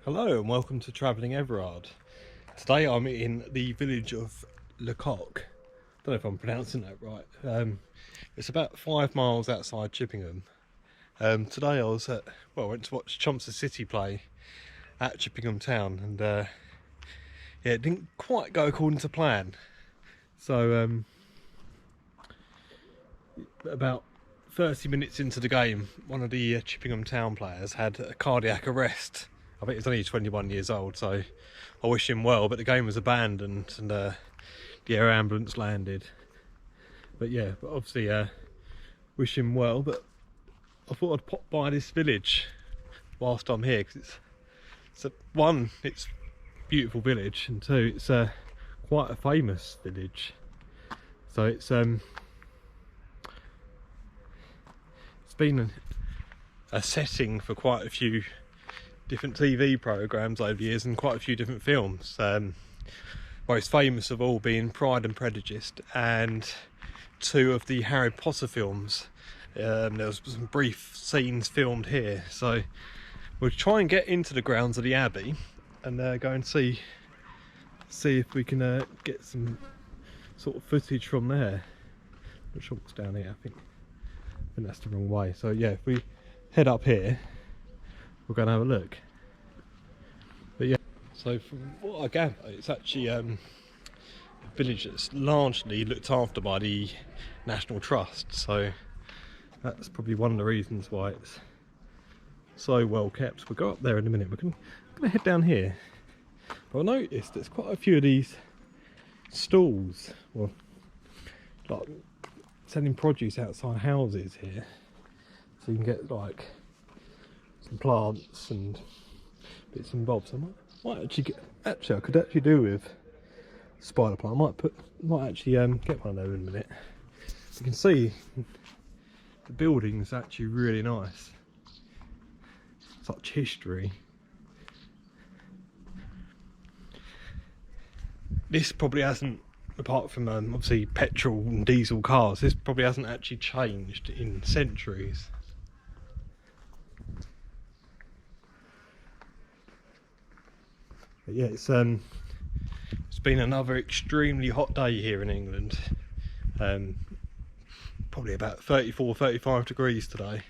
Hello and welcome to Travelling Everard. Today I'm in the village of Lacock. Don't know if I'm pronouncing that right. It's about 5 miles outside Chippingham. Today I was I went to watch Chomsford City play at Chippingham Town, and yeah, it didn't quite go according to plan. So about 30 minutes into the game, one of the Chippingham Town players had a cardiac arrest. I think he was only 21 years old, so I wish him well, but the game was abandoned and the air ambulance landed. But yeah, obviously wish him well, but I thought I'd pop by this village whilst I'm here, because it's a beautiful village, and two, it's quite a famous village. So it's been a setting for quite a few different TV programmes over the years and quite a few different films. Most famous of all being Pride and Prejudice and 2 of the Harry Potter films. There was some brief scenes filmed here, so we'll try and get into the grounds of the Abbey and go and see if we can get some sort of footage from there. Not sure what's down here. I think that's the wrong way. So yeah, if we head up here, we're going to have a look. But yeah, so from what I gather, it's actually a village that's largely looked after by the National Trust, so that's probably one of the reasons why it's so well kept. We'll go up there in a minute. We're going to head down here. But I noticed there's quite a few of these stalls, well, like selling produce outside houses here, so you can get like some plants and bits and bobs. I might actually I could actually do with spider plant. I might actually get one of those in a minute. You can see the building is actually really nice. Such history. This probably hasn't, apart from obviously petrol and diesel cars, this probably hasn't actually changed in centuries. But yeah, it's been another extremely hot day here in England. Probably about 34-35 degrees today.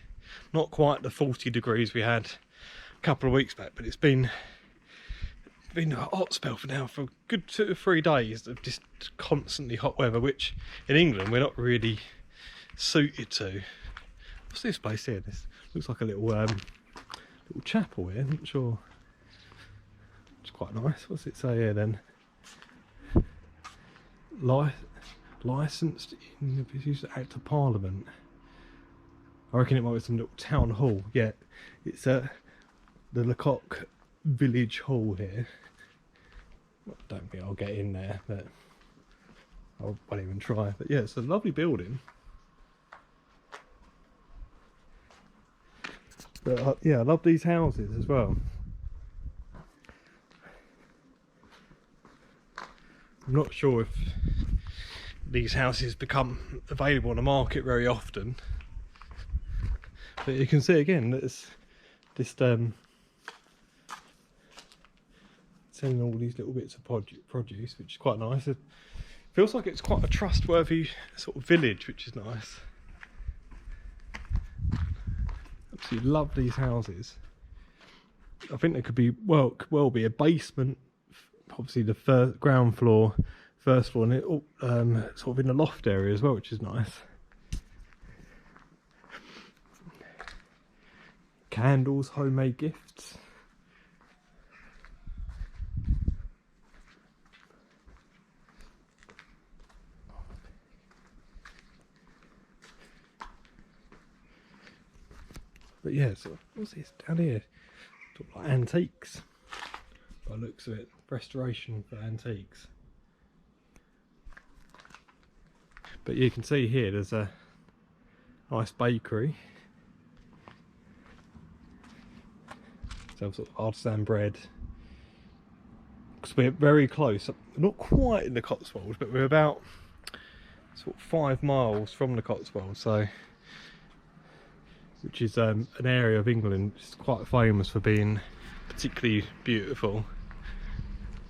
Not quite the 40 degrees we had a couple of weeks back, but it's been a hot spell for a good 2 or 3 days of just constantly hot weather, which in England we're not really suited to. What's this place here? This looks like a little chapel here. I'm not sure. It's quite nice. What's it say here then? Licensed in the use of Act of Parliament. I reckon it might be some little town hall. Yeah, it's the Lacock Village Hall here. I don't think I'll get in there, but I won't even try. But yeah, it's a lovely building. But yeah, I love these houses as well. I'm not sure if these houses become available on the market very often, but you can see again that it's just selling all these little bits of produce, which is quite nice. It feels like it's quite a trustworthy sort of village, which is nice. Absolutely love these houses. I think there could be well be a basement, obviously the ground floor, first floor, and it all sort of in the loft area as well, which is nice. Candles, homemade gifts. But yeah, so what's this down here? Sort of like antiques. By the looks of it, restoration for antiques. But you can see here there's a nice bakery. Some sort of artisan bread. Because we're very close, not quite in the Cotswolds, but we're about sort of 5 miles from the Cotswolds, so which is an area of England just quite famous for being particularly beautiful.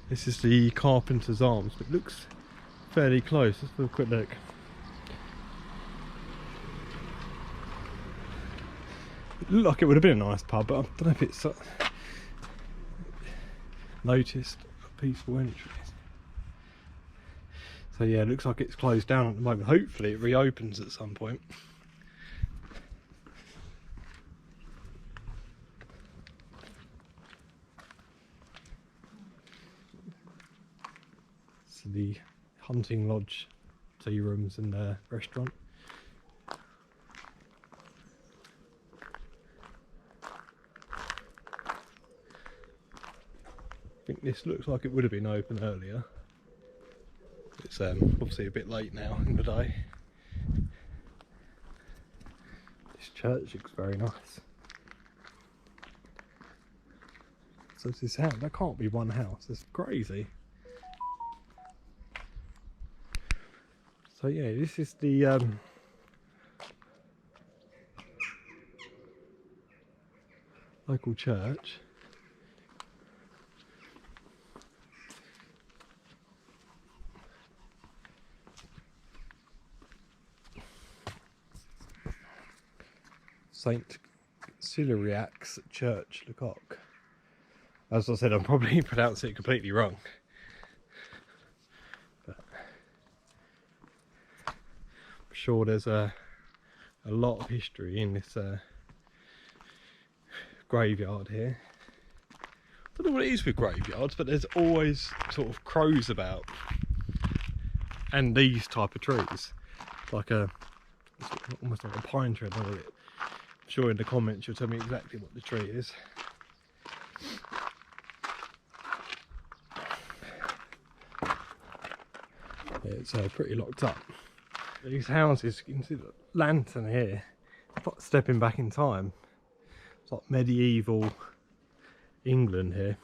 This is the Carpenter's Arms, but it looks fairly close. Let's have a quick look. It looked like it would have been a nice pub, but I don't know if it's noticed peaceful entries. So yeah, it looks like it's closed down at the moment. Hopefully it reopens at some point. So the hunting lodge, tea rooms and restaurant. I think this looks like it would have been open earlier. It's obviously a bit late now in the day. This church looks very nice. So it's this house, that can't be one house, that's crazy. So yeah, this is the local church. St. Cyriac's Church, Lacock. As I said, I'm probably pronouncing it completely wrong. But I'm sure there's a lot of history in this graveyard here. I don't know what it is with graveyards, but there's always sort of crows about. And these type of trees. Like almost like a pine tree, I don't know it. Sure, in the comments you'll tell me exactly what the tree is. Yeah, it's pretty locked up. These houses, you can see the lantern here. It's like stepping back in time. It's like medieval England here.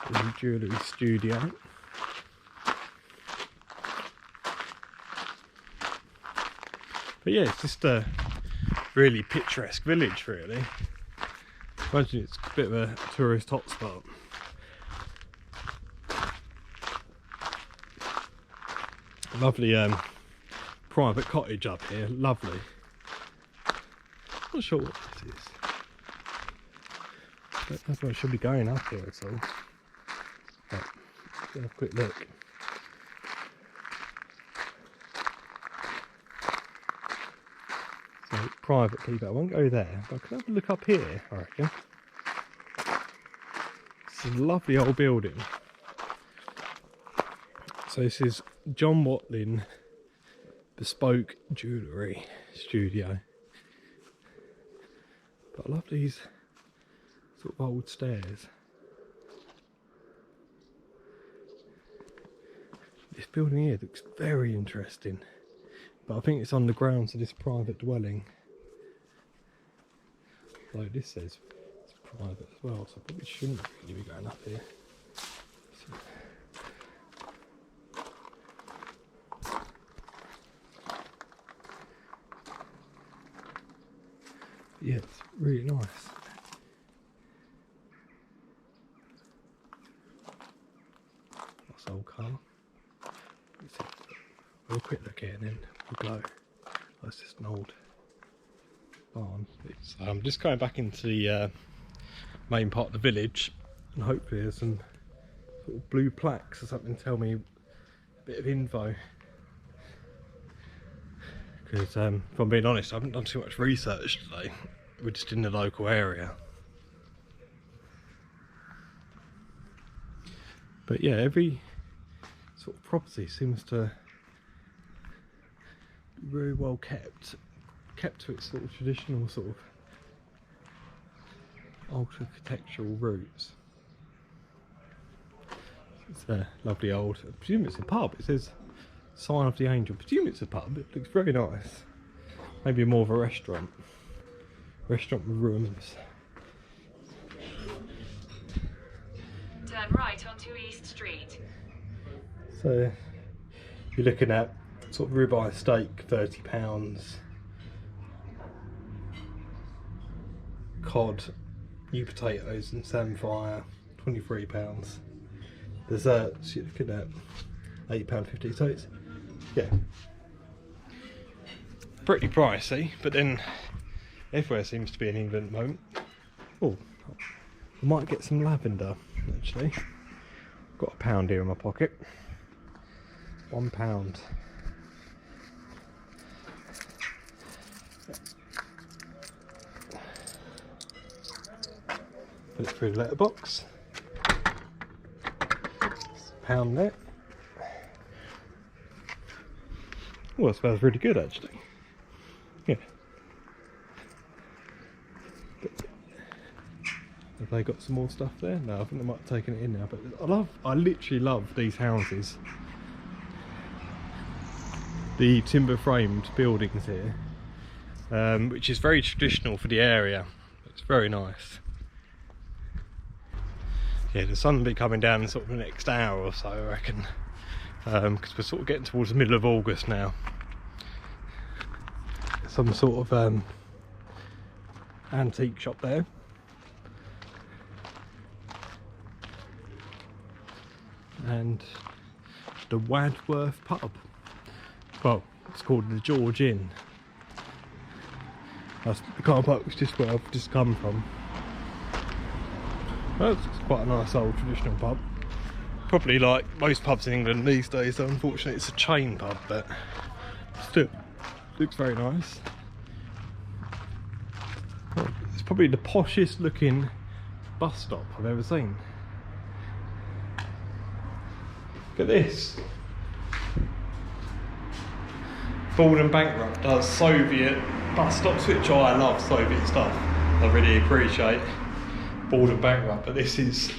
The jewellery studio. But yeah, it's just a really picturesque village, really. Imagine it's a bit of a tourist hotspot. Lovely private cottage up here, lovely. Not sure what this is. Don't know if I should be going up here at all. But let's have a quick look. Private people, I won't go there, but I can have a look up here, I reckon. It's a lovely old building. So this is John Watling Bespoke Jewellery Studio. But I love these sort of old stairs. This building here looks very interesting, but I think it's on the grounds of this private dwelling. Like this says it's private as well, so I probably shouldn't really be going up here. But yeah, it's really nice. Nice old car. We'll quick look here and then we'll go. That's just an old barn. So I'm just going back into the main part of the village, and hopefully there's some sort of blue plaques or something to tell me a bit of info. Because if I'm being honest, I haven't done too much research today. We're just in the local area. But yeah, every sort of property seems to be very well kept to its sort of traditional sort of architectural roots. It's a lovely old, I presume it's a pub. It says Sign of the Angel. I presume it's a pub. It looks very nice. Maybe more of a restaurant. Restaurant with rooms. Turn right onto East Street. So you're looking at sort of ribeye steak, £30. Cod, new potatoes and samphire, £23. Desserts, you're looking at £8.50, so it's, yeah, pretty pricey, but then everywhere seems to be in England at the moment. Oh, I might get some lavender, actually. Got £1 here in my pocket. £1. Put it through the letterbox. £1 there. Oh, it smells really good actually. Yeah. Have they got some more stuff there? No, I think they might have taken it in now. But I literally love these houses. The timber framed buildings here, which is very traditional for the area. It's very nice. Yeah, the sun will be coming down in sort of the next hour or so, I reckon, because we're sort of getting towards the middle of August now. Some sort of antique shop there. And the Wadworth pub. Well, it's called the George Inn. That's the car park, which is where I've just come from. Well, it's quite a nice old traditional pub. Probably like most pubs in England these days, though unfortunately it's a chain pub, but still looks very nice. It's probably the poshest looking bus stop I've ever seen. Look at this. Bald and Bankrupt does Soviet bus stops, which I love Soviet stuff. I really appreciate Bald and Bankrupt, but this is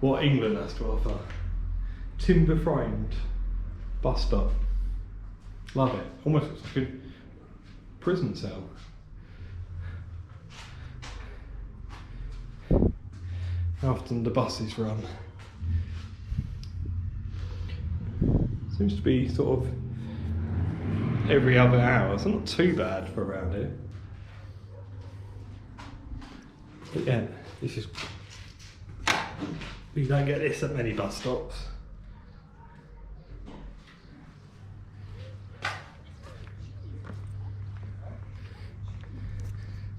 what England has to offer. Timber framed bus stop. Love it. Almost looks like a prison cell. How often the buses run. Seems to be sort of every other hour, so not too bad for around here. But yeah, this is, you don't get this at many bus stops.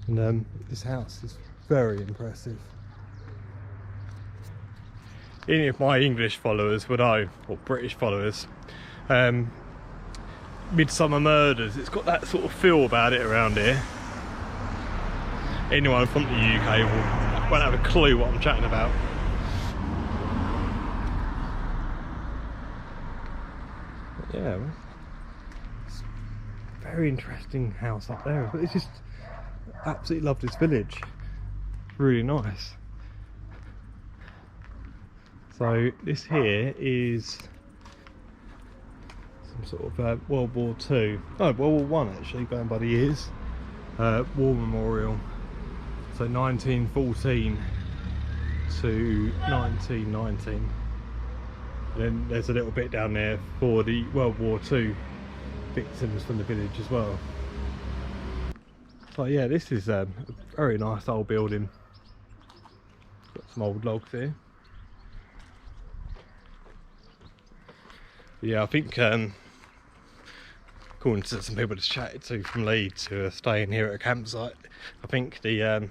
And this house is very impressive. Any of my English followers would know, or British followers, Midsummer Murders, it's got that sort of feel about it around here. Anyone from the UK won't have a clue what I'm chatting about. But yeah, it's a very interesting house up there. But it's just absolutely love this village. Really nice. So this here is some sort of World War II, no, World War One actually, going by the years. War memorial. So 1914 to 1919. And then there's a little bit down there for the World War II victims from the village as well. So yeah, this is a very nice old building. Got some old logs here. Yeah, I think according to some people just chatted to from Leeds who are staying here at a campsite, I think the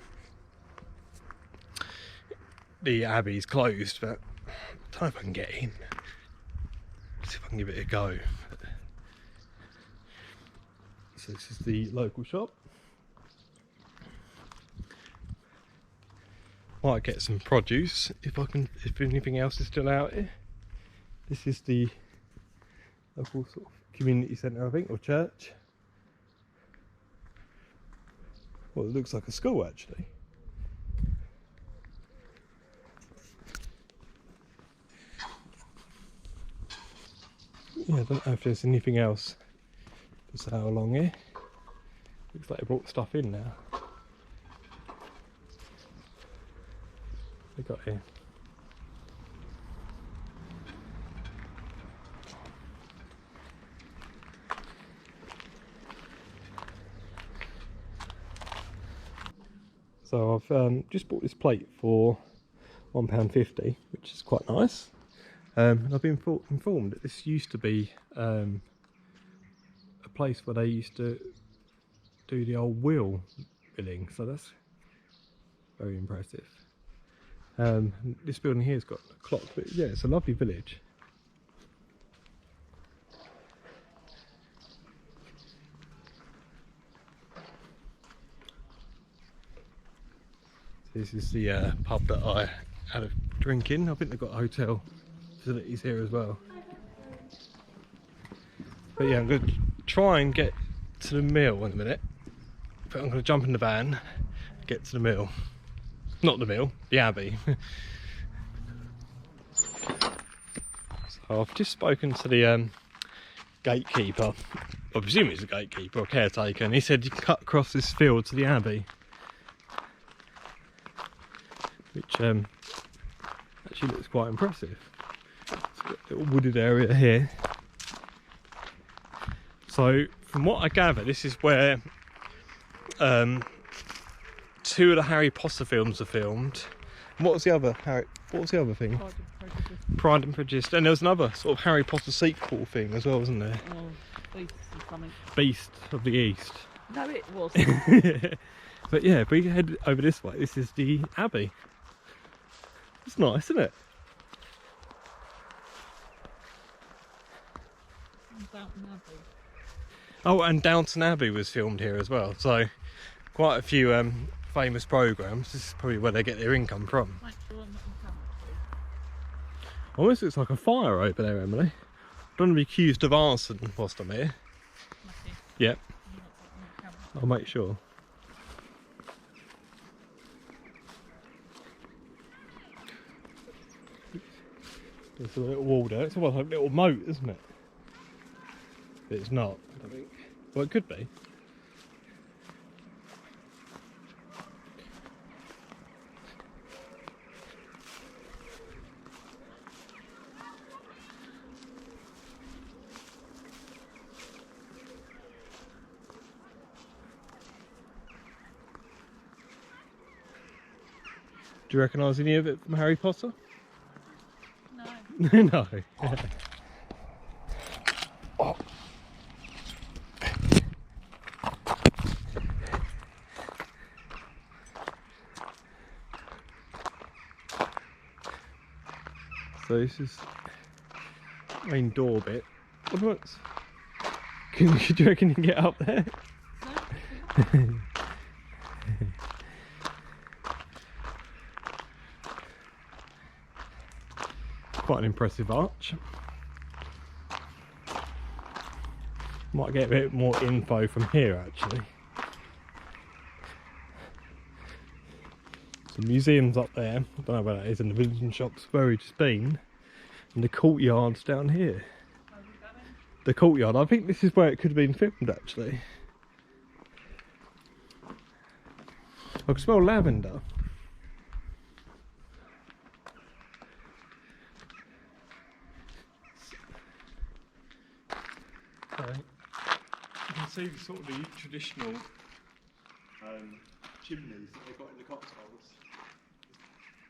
Abbey's closed, but I don't know if I can get in. See if I can give it a go. So this is the local shop. Might get some produce if I can, if anything else is still out here. This is the local sort of community centre, I think, or church. Well, it looks like a school actually. Yeah, I don't know if there's anything else to sale along here. Looks like they brought stuff in now. They got here. So I've just bought this plate for £1.50, which is quite nice. I've been informed that this used to be a place where they used to do the old wheel billing, so that's very impressive. This building here's got a clock, but yeah, it's a lovely village. This is the pub that I had a drink in. I think they've got hotel facilities here as well. But yeah, I'm going to try and get to the mill in a minute. But I'm going to jump in the van, get to the mill. Not the mill, the Abbey. So I've just spoken to the gatekeeper. I presume he's a gatekeeper or caretaker, and he said you can cut across this field to the Abbey. Which actually looks quite impressive. It's got a little wooded area here. So from what I gather, this is where 2 of the Harry Potter films are filmed. And what was the other thing? Pride and Prejudice. And there was another sort of Harry Potter sequel thing as well, wasn't there? Oh, Beast or something. Beast of the East. No, it wasn't. But yeah, if we head over this way, this is the Abbey. It's nice, isn't it? Downton Abbey. Oh, and Downton Abbey was filmed here as well. So quite a few famous programmes. This is probably where they get their income from. Make sure I'm not in camera. Almost looks like a fire over there, Emily. Don't want to be accused of arson whilst I'm here. Lucky. Yep, You're not on camera. I'll make sure. There's a little wall there. It's almost like a little moat, isn't it? But it's not, I think. Well, it could be. Do you recognise any of it from Harry Potter? No. No. Oh. So this is main door bit. What's? Do you reckon you can get up there? No. Quite an impressive arch. Might get a bit more info from here actually. Some museums up there. I don't know where that is, and the village and shops where we've just been. And the courtyard's down here. The courtyard, I think this is where it could have been filmed actually. I can smell lavender. You can see sort of the traditional chimneys that they've got in the Cotswolds.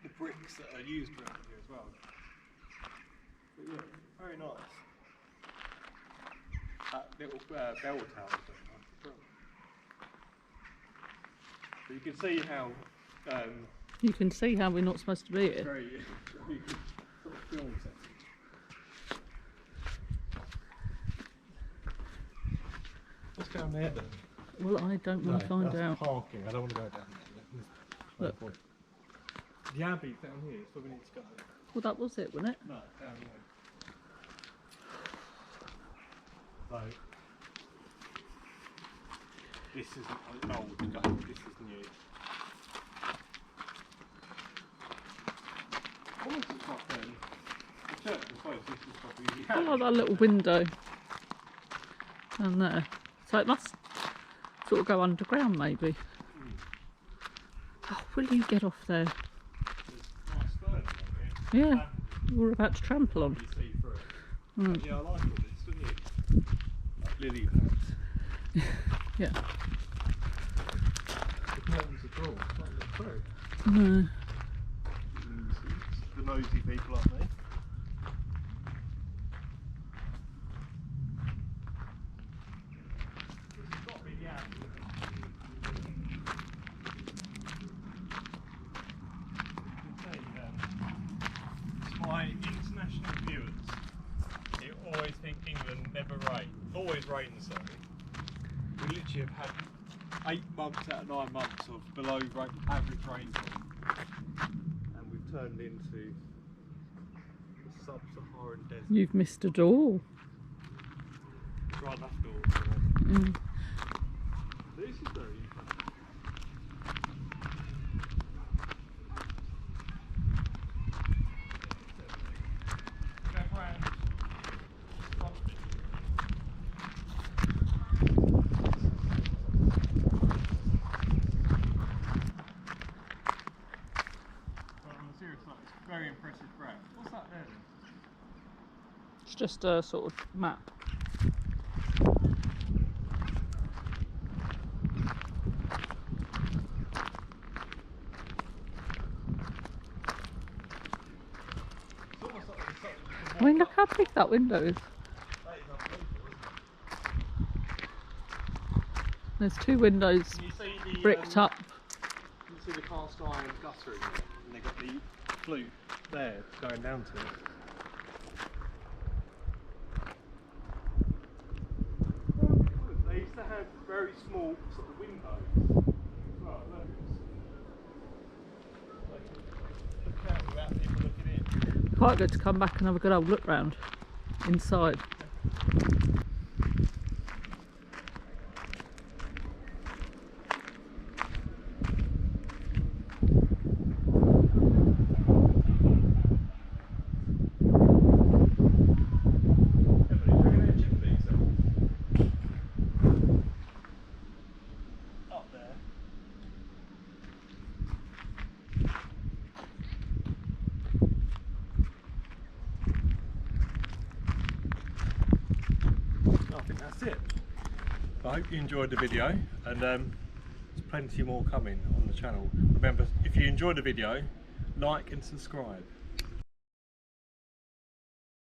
The bricks that are used around here as well. But yeah, very nice. That little bell tower is very nice as well. So you can see how You can see how we're not supposed to be here. very good sort of film setting. What's down there then? Well, I don't want to find that's out. parking. I don't want to go down there. Look. Look. The Abbey's down here, so we need to go. Well, that was it, wasn't it? No, down here. So, this isn't an old gate, this is new. Almost looks like the church, I suppose this is probably the I like that little window down there. So it must sort of go underground, maybe. Oh, will you get off there? nice bird down here. Yeah, we're about to trample on. You see through it. Mm. Yeah, I like all this, don't you? Like lily pads. Yeah. The curtains are cool, aren't they? clue. No. The nosy people like me. This has got to be the app. My international viewers, you always think England never always rains, sorry. We literally have had 8 months out of 9 months of below average rainfall, and we've turned into the sub-Saharan desert. You've missed a door. Right enough doors. This is very interesting. Very impressive graph. What's that there then? It's just a sort of map. It's almost like there's such I mean, look how big that window is. That is unbelievable, isn't There's 2 windows it? You see the bricked up. You see the cast iron gutter in there, and they've got the flute there going down to it. They used to have very small sort of windows. Right, look. Look out without people looking in. Quite good to come back and have a good old look round inside. That's it. I hope you enjoyed the video, and there's plenty more coming on the channel. Remember, if you enjoyed the video, like and subscribe.